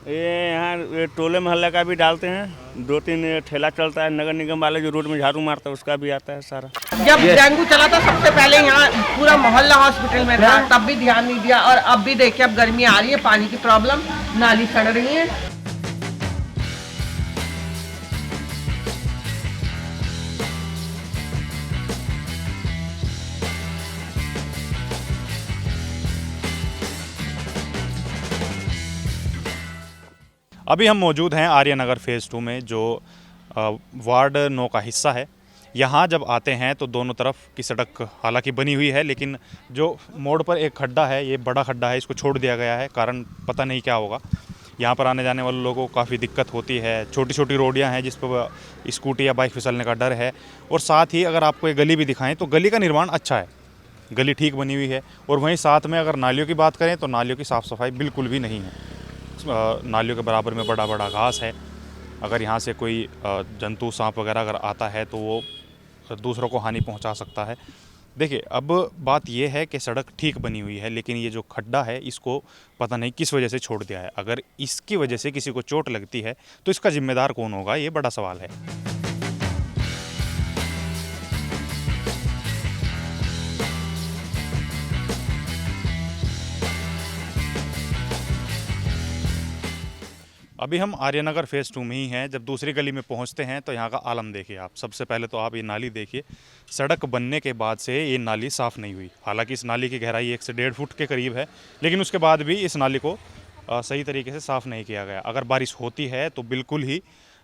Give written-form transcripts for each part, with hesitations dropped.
ये यहाँ टोले मोहल्ले का भी डालते हैं, 2-3 ठेला चलता है, नगर निगम वाले जो रोड में झाड़ू मारता है उसका भी आता है सारा। जब डेंगू चला था सबसे पहले यहाँ पूरा मोहल्ला हॉस्पिटल में था, तब भी ध्यान नहीं दिया। और अब भी देखिए, अब गर्मी आ रही है, पानी की प्रॉब्लम, नाली सड़ रही है। अभी हम मौजूद हैं आर्यनगर फ़ेज़ 2 में, जो वार्ड 9 का हिस्सा है। यहाँ जब आते हैं तो दोनों तरफ की सड़क हालांकि बनी हुई है, लेकिन जो मोड़ पर एक खड्डा है, ये बड़ा खड्डा है, इसको छोड़ दिया गया है। कारण पता नहीं क्या होगा। यहाँ पर आने जाने वाले लोगों को काफ़ी दिक्कत होती है। छोटी छोटी रोडियाँ हैं जिस पर स्कूटी या बाइक फिसलने का डर है। और साथ ही अगर आपको ये गली भी दिखाएँ तो गली का निर्माण अच्छा है, गली ठीक बनी हुई है। और वहीं साथ में अगर नालियों की बात करें तो नालियों की साफ़ सफाई बिल्कुल भी नहीं है। नालियों के बराबर में बड़ा बड़ा घास है। अगर यहाँ से कोई जंतु, सांप वगैरह अगर आता है तो वो दूसरों को हानि पहुँचा सकता है। देखिए, अब बात ये है कि सड़क ठीक बनी हुई है, लेकिन ये जो खड्डा है इसको पता नहीं किस वजह से छोड़ दिया है। अगर इसकी वजह से किसी को चोट लगती है तो इसका जिम्मेदार कौन होगा, ये बड़ा सवाल है। अभी हम आर्यनगर फ़ेज़ 2 में ही हैं। जब दूसरी गली में पहुंचते हैं तो यहाँ का आलम देखिए आप। सबसे पहले तो आप ये नाली देखिए। सड़क बनने के बाद से ये नाली साफ़ नहीं हुई। हालांकि इस नाली की गहराई 1 से 1.5 फुट के करीब है, लेकिन उसके बाद भी इस नाली को सही तरीके से साफ़ नहीं किया गया। अगर बारिश होती है तो बिल्कुल ही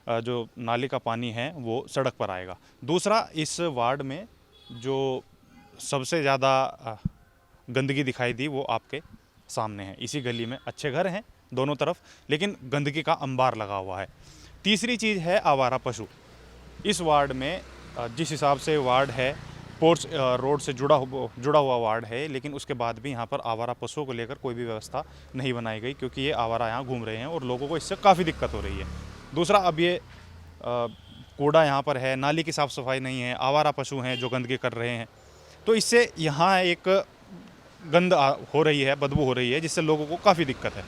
जो नाली का पानी है वो सड़क पर आएगा। दूसरा, इस वार्ड में जो सबसे ज़्यादा गंदगी दिखाई दी वो आपके सामने है। इसी गली में अच्छे घर हैं दोनों तरफ, लेकिन गंदगी का अंबार लगा हुआ है। तीसरी चीज़ है आवारा पशु। इस वार्ड में जिस हिसाब से वार्ड है, पोर्च रोड से जुड़ा हुआ वार्ड है, लेकिन उसके बाद भी यहाँ पर आवारा पशुओं को लेकर कोई भी व्यवस्था नहीं बनाई गई, क्योंकि ये आवारा यहाँ घूम रहे हैं और लोगों को इससे काफ़ी दिक्कत हो रही है। दूसरा, अब ये कूड़ा यहाँ पर है, नाली की साफ़ सफाई नहीं है, आवारा पशु हैं जो गंदगी कर रहे हैं, तो इससे यहाँ एक गंद हो रही है, बदबू हो रही है, जिससे लोगों को काफ़ी दिक्कत है।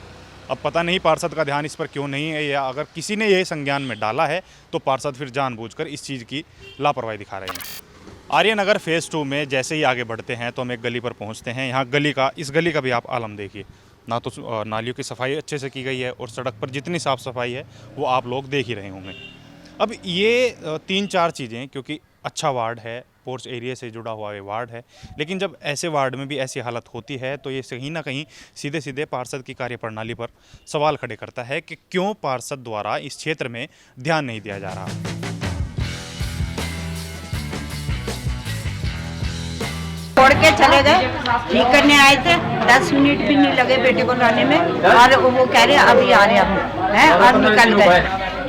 अब पता नहीं पार्षद का ध्यान इस पर क्यों नहीं है, या अगर किसी ने ये संज्ञान में डाला है तो पार्षद फिर जानबूझकर इस चीज़ की लापरवाही दिखा रहे हैं। आर्यनगर फ़ेज़ 2 में जैसे ही आगे बढ़ते हैं तो हम एक गली पर पहुंचते हैं। यहाँ इस गली का भी आप आलम देखिए। ना तो नालियों की सफाई अच्छे से की गई है, और सड़क पर जितनी साफ़ सफाई है वो आप लोग देख ही रहे होंगे। अब ये 3-4 चीज़ें, क्योंकि अच्छा वार्ड है, पोर्च एरिया से जुड़ा हुआ ये वार्ड है, लेकिन जब ऐसे वार्ड में भी ऐसी हालत होती है तो ये कहीं ना कहीं सीधे सीधे पार्षद की कार्यप्रणाली पर सवाल खड़े करता है कि क्यों पार्षद द्वारा इस क्षेत्र में ध्यान नहीं दिया जा रहा। छोड़ के चले गए, ठीक करने आए थे, 10 मिनट भी नहीं लगे बेटे को लाने में, और वो कह रहे अभी आ रहे हम हैं, और निकल गए।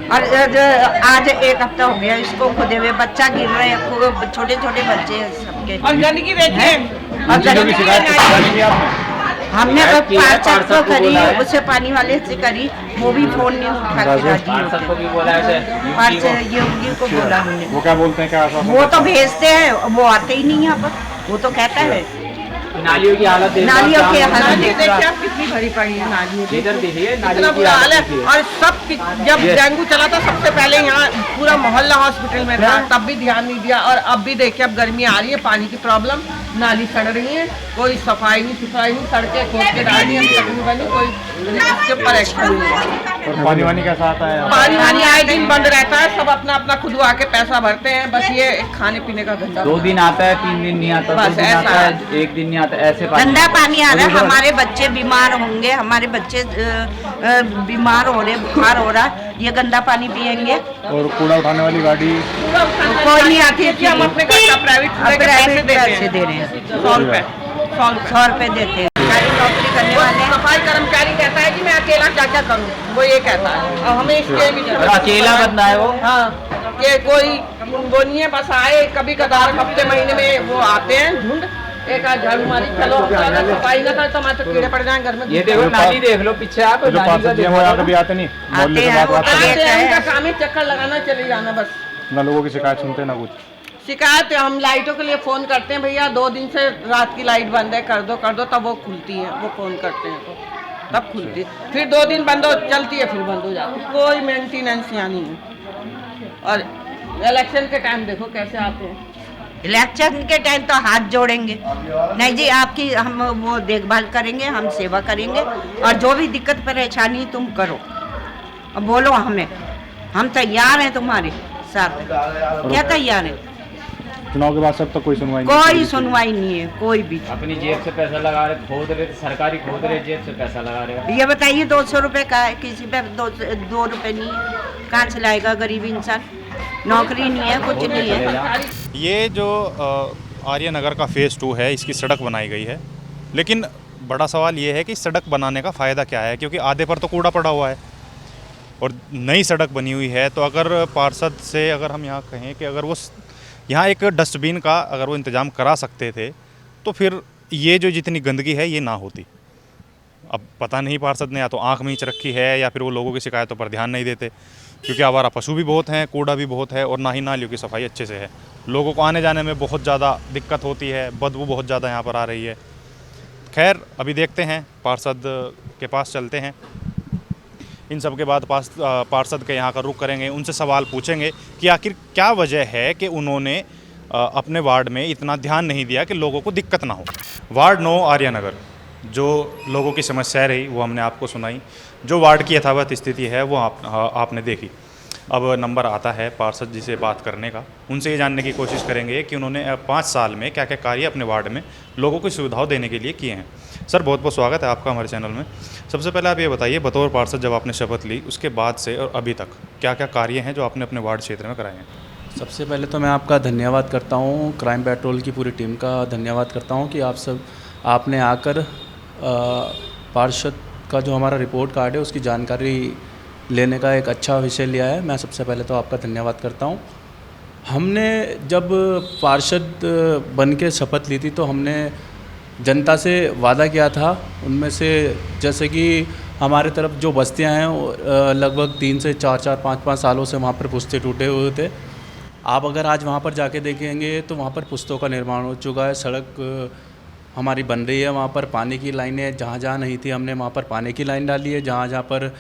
और आज 1 हफ्ता हो गया इसको खुदे हुए, बच्चा गिर रहे हैं, छोटे छोटे बच्चे हैं सबके। और गंदगी देखिए, हमने पार्षद को करी, उसे पानी वाले से करी, वो भी फोन नहीं उठा के राजी होते। पार्षद योगी को बोला हमने, वो क्या बोलते हैं, क्या वो तो भेजते हैं, वो आते ही नहीं यहाँ पर। वो तो कहता है नालियों की हालत देखिए आप कितनी भरी पड़ी है नालियों की, इतना बुरा हाल है। और सब जब डेंगू चला था सबसे पहले यहाँ पूरा मोहल्ला हॉस्पिटल में था, तब भी ध्यान नहीं दिया। और अब भी देखिए, अब गर्मी आ रही है, पानी की प्रॉब्लम, नाली सड़ रही है, कोई सफाई नहीं, सड़कें खोद के डाल दी, बनी, कोई इसके ऊपर एक्शन नहीं है। और पानी वानी कैसा आता है? पानी आए दिन बंद रहता है, सब अपना अपना खुद आके पैसा भरते हैं, बस ये खाने पीने का धंधा। 2 दिन आता है, 3 दिन नहीं आता, बस ऐसा है, 1 दिन नहीं आता, ऐसे गंदा पानी आ रहा है। हमारे बच्चे बीमार होंगे, हमारे बच्चे बीमार हो रहे, बुखार हो रहा, ये गंदा पानी पियेंगे। और कूड़ा उठाने वाली गाड़ी कोई नहीं आती है, हम अपने घर का प्राइवेट पैसे दे रहे हैं, 100 रुपए देते हैं। नौकरी करने वाले सफाई कर्मचारी कहता है कि मैं अकेला क्या करूं, वो ये कहता है। और हमें इसके भी अकेला बंदा है वो, हाँ, कि कोई वो नहीं है, बस आए कभी कदार हफ्ते महीने में वो आते हैं झुंड, एक आध झाड़ू मारी, चलो सफाई ना करे तो हमारे तो कीड़े पड़ जाएं घर में। ये देखो नाली देख लो पीछे आप, कभी आते नहीं, उनका काम है चक्कर लगाना, चले जाना बस। ना लोगों की शिकायत सुनते ना कुछ। शिकायत हम लाइटों के लिए फ़ोन करते हैं, भैया 2 दिन से रात की लाइट बंद है, कर दो, तब वो खुलती है, वो फ़ोन करते हैं तो तब खुलती है। फिर 2 दिन बंद हो चलती है, फिर बंद हो जाती है। कोई मेंटेनेंस यहाँ नहीं है। और इलेक्शन के टाइम देखो कैसे आते हैं। इलेक्शन के टाइम तो हाथ जोड़ेंगे, नहीं जी आपकी हम वो देखभाल करेंगे, हम सेवा करेंगे, और जो भी दिक्कत परेशानी तुम करो, अब बोलो हमें, हम तैयार हैं तुम्हारे साथ। क्या तैयार है? चुनाव के बाद सब तक कोई सुनवाई कोई सुनवाई नहीं है, कोई भी। अपनी जेब से पैसा लगा रहे, खोद रहे, सरकारी खोद रहे, जेब से पैसा लगा रहे। ये बताइए 200 रुपये का है, किसी पे 2 रुपये नहीं है, कहाँ चलाएगा गरीब इंसान? नौकरी नहीं है, कुछ नहीं है। ये जो आर्यनगर का फ़ेज़ 2 है, इसकी सड़क बनाई गई है, लेकिन बड़ा सवाल ये है कि सड़क बनाने का फ़ायदा क्या है, क्योंकि आधे पर तो कूड़ा पड़ा हुआ है और नई सड़क बनी हुई है। तो अगर पार्षद से अगर हम यहाँ कहें कि अगर वो यहाँ एक डस्टबिन का अगर वो इंतज़ाम करा सकते थे तो फिर ये जो जितनी गंदगी है ये ना होती। अब पता नहीं पार्षद ने या तो आँख मींच रखी है या फिर वो लोगों की शिकायतों पर ध्यान नहीं देते, क्योंकि आवारा पशु भी बहुत हैं, कूड़ा भी बहुत है और ना ही नालियों की सफाई अच्छे से है। लोगों को आने जाने में बहुत ज़्यादा दिक्कत होती है, बदबू बहुत ज़्यादा यहाँ पर आ रही है। खैर अभी देखते हैं, पार्षद के पास चलते हैं, इन सब के बाद पार्षद के यहाँ का रुख करेंगे, उनसे सवाल पूछेंगे कि आखिर क्या वजह है कि उन्होंने अपने वार्ड में इतना ध्यान नहीं दिया कि लोगों को दिक्कत ना हो। वार्ड 9 आर्यनगर, जो लोगों की समस्या रही वो हमने आपको सुनाई, जो वार्ड की यथावत स्थिति है वो आपने देखी। अब नंबर आता है पार्षद जी से बात करने का, उनसे ये जानने की कोशिश करेंगे कि उन्होंने 5 साल में क्या क्या कार्य अपने वार्ड में लोगों को सुविधाओं देने के लिए किए हैं। सर बहुत बहुत स्वागत है आपका हमारे चैनल में। सबसे पहले आप ये बताइए, बतौर पार्षद जब आपने शपथ ली उसके बाद से और अभी तक क्या क्या कार्य हैं जो आपने अपने वार्ड क्षेत्र में कराए हैं? सबसे पहले तो मैं आपका धन्यवाद करता हूँ, क्राइम पेट्रोल की पूरी टीम का धन्यवाद करता हूँ कि आपने आकर पार्षद का जो हमारा रिपोर्ट कार्ड है उसकी जानकारी लेने का एक अच्छा विषय लिया है। मैं सबसे पहले तो आपका धन्यवाद करता हूँ। हमने जब पार्षद बन के शपथ ली थी तो हमने जनता से वादा किया था, उनमें से जैसे कि हमारे तरफ जो बस्तियां हैं लगभग 3 से 4, 5 सालों से वहाँ पर पुस्ते टूटे हुए थे। आप अगर आज वहाँ पर जाके देखेंगे तो वहाँ पर पुस्तों का निर्माण हो चुका है, सड़क हमारी बन रही है, वहाँ पर पानी की लाइनें जहाँ जहाँ नहीं थी हमने वहाँ पर पानी की लाइन डाली है, जहाँ जहाँ पर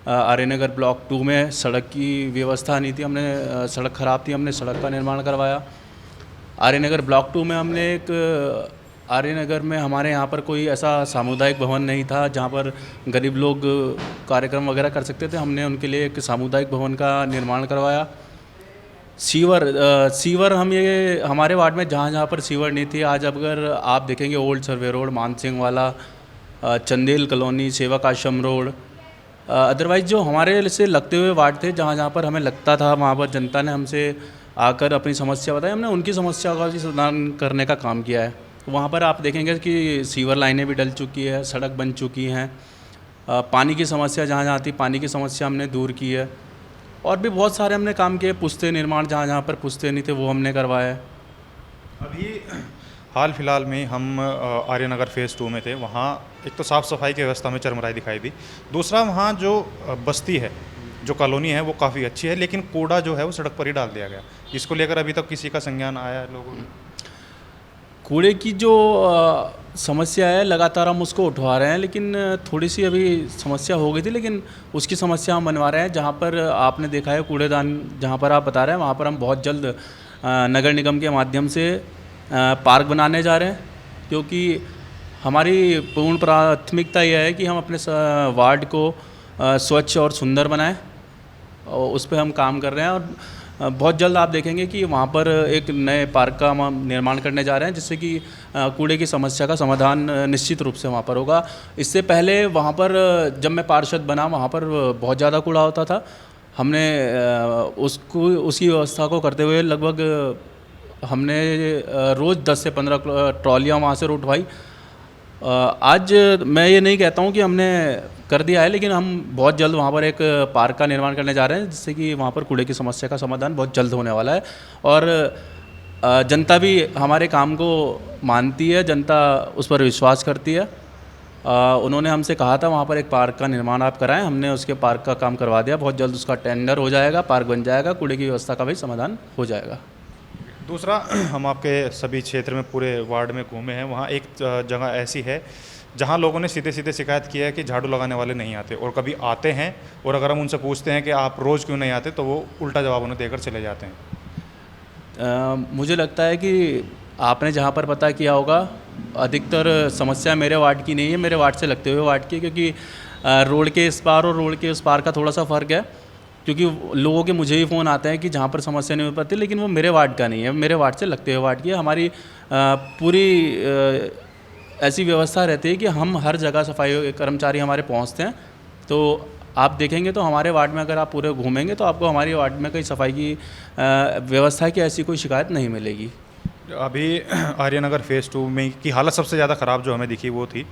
आर्यनगर ब्लॉक 2 में सड़क की व्यवस्था नहीं थी, हमने सड़क ख़राब थी, हमने सड़क का निर्माण करवाया। आर्यनगर ब्लॉक 2 में हमने एक आर्यनगर में हमारे यहाँ पर कोई ऐसा सामुदायिक भवन नहीं था जहाँ पर गरीब लोग कार्यक्रम वगैरह कर सकते थे, हमने उनके लिए एक सामुदायिक भवन का निर्माण करवाया। सीवर हम ये हमारे वार्ड में जहाँ जहाँ पर सीवर नहीं थी, आज अगर आप देखेंगे ओल्ड सर्वे रोड, मानसिंह वाला, चंदेल कॉलोनी, सेवक आश्रम रोड, अदरवाइज़ जो हमारे से लगते हुए वार्ड थे जहाँ जहाँ पर हमें लगता था वहाँ पर जनता ने हमसे आकर अपनी समस्या बताई, हमने उनकी समस्या का भी समाधान करने का काम किया है। वहाँ पर आप देखेंगे कि सीवर लाइनें भी डल चुकी है, सड़क बन चुकी हैं, पानी की समस्या जहाँ जहाँ थी पानी की समस्या हमने दूर की है, और भी बहुत सारे हमने काम किए। पुस्ते निर्माण जहाँ जहाँ पर पुस्ते नहीं थे वो हमने करवाया है। अभी हाल फिलहाल में हम आर्यनगर फ़ेज़ 2 में थे, वहाँ एक तो साफ़ सफाई की व्यवस्था में चरमराई दिखाई दी, दूसरा वहाँ जो बस्ती है, जो कॉलोनी है वो काफ़ी अच्छी है, लेकिन कूड़ा जो है वो सड़क पर ही डाल दिया गया। इसको लेकर अभी तक किसी का संज्ञान आया है लोगों में? कूड़े की जो समस्या है लगातार हम उसको उठवा रहे हैं, लेकिन थोड़ी सी अभी समस्या हो गई थी, लेकिन उसकी समस्या हम बनवा रहे हैं। जहाँ पर आपने देखा है कूड़ेदान जहाँ पर आप बता रहे हैं वहाँ पर हम बहुत जल्द नगर निगम के माध्यम से पार्क बनाने जा रहे हैं, क्योंकि हमारी पूर्ण प्राथमिकता यह है कि हम अपने वार्ड को स्वच्छ और सुंदर बनाएं, और उस पर हम काम कर रहे हैं। और बहुत जल्द आप देखेंगे कि वहाँ पर एक नए पार्क का हम निर्माण करने जा रहे हैं, जिससे कि कूड़े की समस्या का समाधान निश्चित रूप से वहाँ पर होगा। इससे पहले वहाँ पर जब मैं पार्षद बना वहाँ पर बहुत ज़्यादा कूड़ा होता था, हमने उसकी व्यवस्था को करते हुए लगभग हमने रोज़ 10 से 15 ट्रॉलियाँ वहाँ से उठवाई। आज मैं ये नहीं कहता हूँ कि हमने कर दिया है, लेकिन हम बहुत जल्द वहाँ पर एक पार्क का निर्माण करने जा रहे हैं, जिससे कि वहाँ पर कूड़े की समस्या का समाधान बहुत जल्द होने वाला है। और जनता भी हमारे काम को मानती है, जनता उस पर विश्वास करती है। उन्होंने हमसे कहा था वहाँ पर एक पार्क का निर्माण आप कराएं, हमने उसके पार्क का काम करवा दिया, बहुत जल्द उसका टेंडर हो जाएगा, पार्क बन जाएगा, कूड़े की व्यवस्था का भी समाधान हो जाएगा। दूसरा, हम आपके सभी क्षेत्र में पूरे वार्ड में घूमे हैं, वहाँ एक जगह ऐसी है जहाँ लोगों ने सीधे सीधे शिकायत की है कि झाड़ू लगाने वाले नहीं आते, और कभी आते हैं और अगर हम उनसे पूछते हैं कि आप रोज़ क्यों नहीं आते तो वो उल्टा जवाब उन्हें देकर चले जाते हैं। मुझे लगता है कि आपने जहाँ पर पता किया होगा, अधिकतर समस्या मेरे वार्ड की नहीं है, मेरे वार्ड से लगते हुए वार्ड की, क्योंकि रोड के इस पार और रोड के उस पार का थोड़ा सा फ़र्क है। क्योंकि लोगों के मुझे ही फ़ोन आते हैं कि जहाँ पर समस्या नहीं हो पाती, लेकिन वो मेरे वार्ड का नहीं है, मेरे वार्ड से लगते हुए वार्ड की है। हमारी पूरी ऐसी व्यवस्था रहती है कि हम हर जगह सफाई कर्मचारी हमारे पहुँचते हैं। तो आप देखेंगे तो हमारे वार्ड में अगर आप पूरे घूमेंगे तो आपको हमारी वार्ड में कहीं सफाई की व्यवस्था की ऐसी कोई शिकायत नहीं मिलेगी। अभी आर्यनगर फेज़ 2 में की हालत सबसे ज़्यादा ख़राब जो हमें दिखी वो थी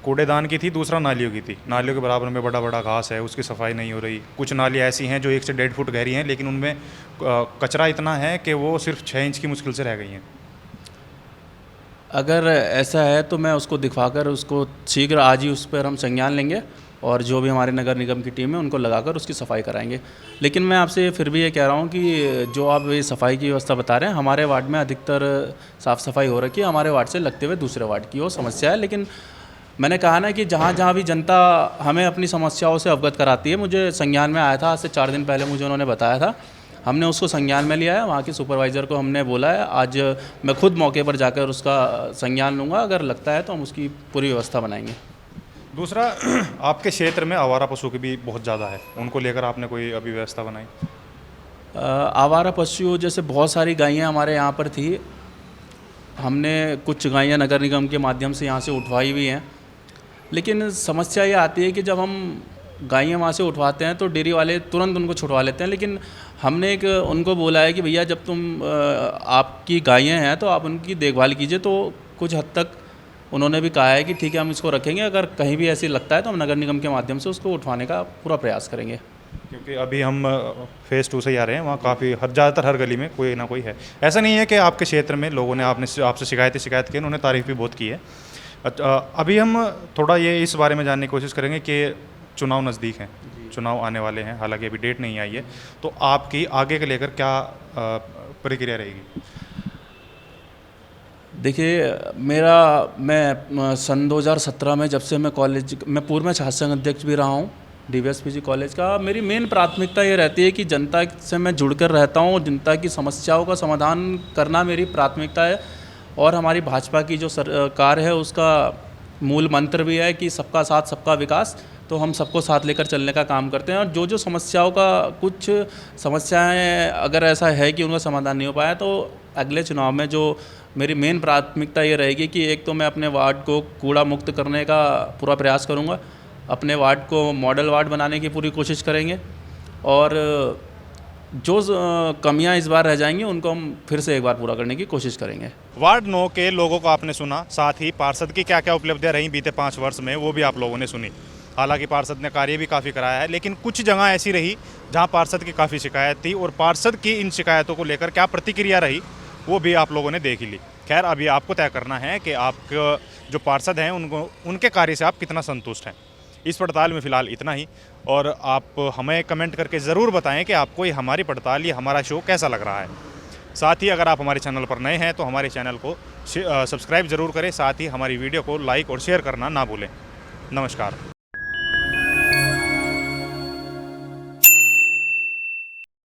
कूड़ेदान की थी, दूसरा नालियों की थी। नालियों के बराबर में बड़ा बड़ा घास है, उसकी सफाई नहीं हो रही। कुछ नालियाँ ऐसी हैं जो 1 से 1.5 फुट गहरी हैं, लेकिन उनमें कचरा इतना है कि वो सिर्फ 6 इंच की मुश्किल से रह गई हैं। अगर ऐसा है तो मैं उसको दिखवाकर उसको शीघ्र आज ही उस पर हम संज्ञान लेंगे और जो भी हमारे नगर निगम की टीम है उनको लगाकर उसकी सफाई कराएंगे। लेकिन मैं आपसे फिर भी ये कह रहा हूँ कि जो आप ये सफाई की व्यवस्था बता रहे हैं, हमारे वार्ड में अधिकतर साफ़ सफाई हो रखी है। हमारे वार्ड से लगते हुए दूसरे वार्ड की वो समस्या है। लेकिन मैंने कहा ना कि जहाँ जहाँ भी जनता हमें अपनी समस्याओं से अवगत कराती है, मुझे संज्ञान में आया था, आज से 4 दिन पहले मुझे उन्होंने बताया था, हमने उसको संज्ञान में लिया है। वहाँ के सुपरवाइज़र को हमने बोला है, आज मैं खुद मौके पर जाकर उसका संज्ञान लूँगा। अगर लगता है तो हम उसकी पूरी व्यवस्था बनाएंगे। दूसरा, आपके क्षेत्र में आवारा पशु की भी बहुत ज़्यादा है, उनको लेकर आपने कोई अभी व्यवस्था बनाई? आवारा पशु जैसे बहुत सारी गायें हमारे यहाँ पर थी, हमने कुछ गायें नगर निगम के माध्यम से यहाँ से उठवाई भी हैं। लेकिन समस्या ये आती है कि जब हम गायें वहाँ से उठवाते हैं तो डेयरी वाले तुरंत उनको छुड़वा लेते हैं। लेकिन हमने एक उनको बोला है कि भैया जब तुम आपकी गायें हैं तो आप उनकी देखभाल कीजिए। तो कुछ हद तक उन्होंने भी कहा है कि ठीक है हम इसको रखेंगे, अगर कहीं भी ऐसे लगता है तो हम नगर निगम के माध्यम से उसको उठवाने का पूरा प्रयास करेंगे। क्योंकि अभी हम फेज़ 2 से ही आ रहे हैं, वहाँ काफ़ी ज़्यादातर हर गली में कोई ना कोई है। ऐसा नहीं है कि आपके क्षेत्र में लोगों ने आपसे शिकायत की, उन्होंने तारीफ़ भी बहुत की है। अभी हम थोड़ा ये इस बारे में जानने की कोशिश करेंगे कि चुनाव नज़दीक हैं, चुनाव आने वाले हैं, हालांकि अभी डेट नहीं आई है, तो आपकी आगे के लेकर क्या प्रक्रिया रहेगी? देखिए मैं सन 2017 में जब से मैं पूर्व में छात्र संघ अध्यक्ष भी रहा हूँ DVSPG कॉलेज का। मेरी मेन प्राथमिकता ये रहती है कि जनता से मैं जुड़कर रहता हूँ, जनता की समस्याओं का समाधान करना मेरी प्राथमिकता है। और हमारी भाजपा की जो सरकार है उसका मूल मंत्र भी है कि सबका साथ सबका विकास। तो हम सबको साथ लेकर चलने का काम करते हैं। और जो समस्याओं का कुछ समस्याएं अगर ऐसा है कि उनका समाधान नहीं हो पाया तो अगले चुनाव में जो मेरी मेन प्राथमिकता ये रहेगी कि एक तो मैं अपने वार्ड को कूड़ा मुक्त करने का पूरा प्रयास करूँगा, अपने वार्ड को मॉडल वार्ड बनाने की पूरी कोशिश करेंगे, और जो कमियां इस बार रह जाएंगी उनको हम फिर से एक बार पूरा करने की कोशिश करेंगे। वार्ड 9 के लोगों को आपने सुना, साथ ही पार्षद की क्या क्या उपलब्धियां रहीं बीते 5 वर्ष में वो भी आप लोगों ने सुनी। हालांकि पार्षद ने कार्य भी काफ़ी कराया है, लेकिन कुछ जगह ऐसी रही जहां पार्षद की काफ़ी शिकायत थी, और पार्षद की इन शिकायतों को लेकर क्या प्रतिक्रिया रही वो भी आप लोगों ने देख ही ली। खैर, अभी आपको तय करना है कि आप जो पार्षद हैं उनके कार्य से आप कितना संतुष्ट हैं। इस पड़ताल में फ़िलहाल इतना ही, और आप हमें कमेंट करके ज़रूर बताएं कि आपको ये हमारी पड़ताल, ये हमारा शो कैसा लग रहा है। साथ ही अगर आप हमारे चैनल पर नए हैं तो हमारे चैनल को सब्सक्राइब ज़रूर करें, साथ ही हमारी वीडियो को लाइक और शेयर करना ना भूलें। नमस्कार।